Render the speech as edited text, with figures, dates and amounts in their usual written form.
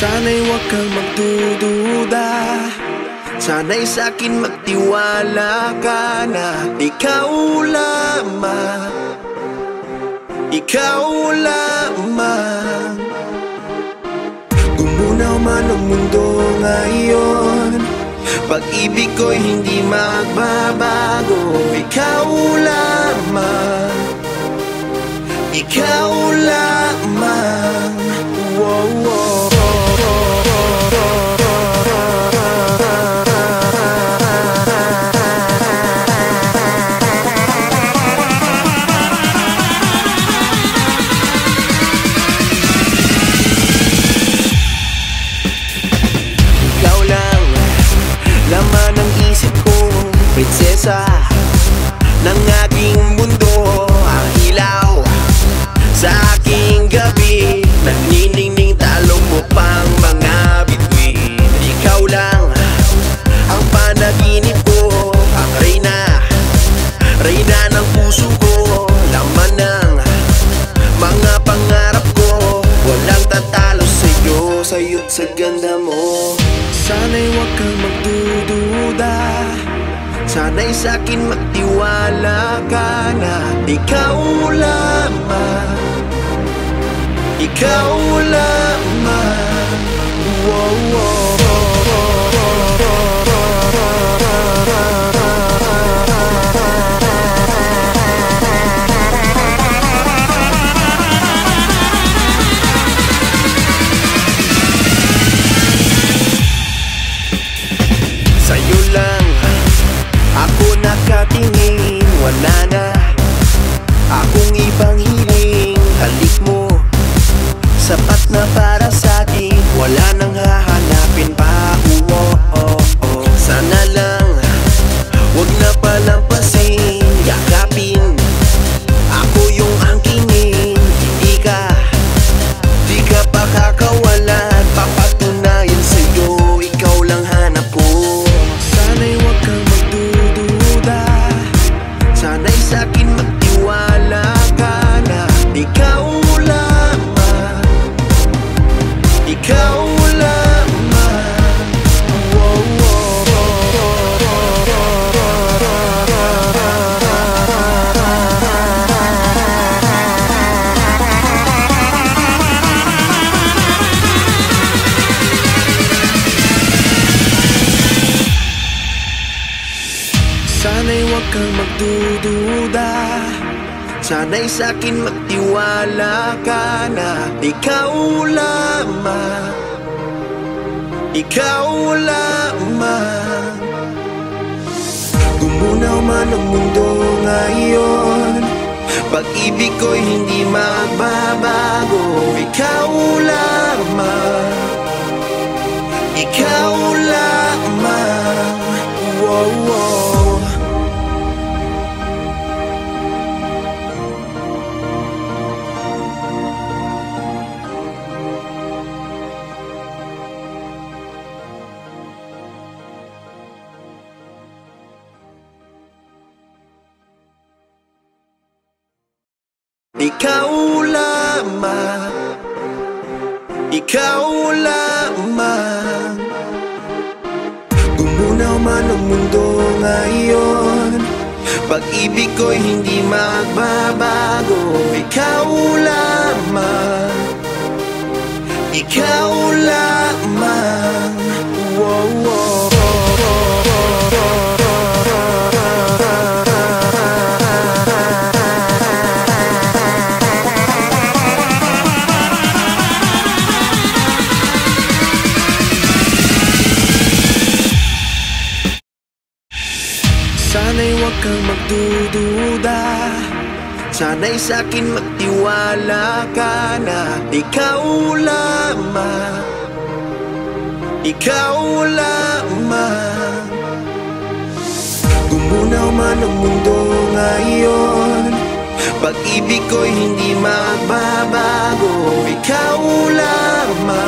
Sana'y huwag kang magdududa, sana'y sa'kin magtiwala ka na ikaw lamang, ikaw lamang. Gumunaw man ang mundo ngayon, pag-ibig ko'y hindi magbabago. Ikaw lamang, ikaw lamang. Wow, wow. Ikaw lang, laman ng isip ko, prinsesa ng aking mundo. Ang ilaw sa aking gabi, nagniningning talong mo pang mga bituin. Ikaw lang ang panaginip ko, ang reyna, reyna ng puso ko, laman ng mga pangarap ko. Walang tatalo sa'yo, sa'yo't sa ganda mo. Sana'y huwag kang magdududa, sana'y sa'kin magtiwala ka na ikaw lamang, ikaw lamang. Wow, wow. Sa'yo lang ako nakatingin, wala na akong ibang hiling. Halik mo, sapat na para sa'kin, wala nang hahanapin pa. Sana lang wag na palampasin, yakapin ako yung angkinin. Di ka pa kakawalan, papatunayan sa'yo, ikaw lang hanap ko. Sana'y huwag kang magdududa, sana'y sa'kin magtiwala ka na ikaw lamang, ikaw lamang. Wow, wow. Sana'y huwag kang magdududa, sana'y sa'kin magtiwala ka na ikaw lamang, ikaw lamang. Gumunaw man ang mundo ngayon, pag-ibig ko'y hindi magbabago. Ikaw lamang, ikaw lamang. Wow, wow. Ikaw lamang, ikaw lamang. Gumunaw man ang mundo ngayon, pag-ibig ko'y hindi magbabago. Ikaw lamang, ikaw lamang. Wow, wow. Sana'y huwag kang magdududa, sana'y sa'kin magtiwala ka na ikaw lamang, ikaw lamang. Gumunaw man ang mundo ngayon, pag-ibig ko'y hindi magbabago. Ikaw lamang,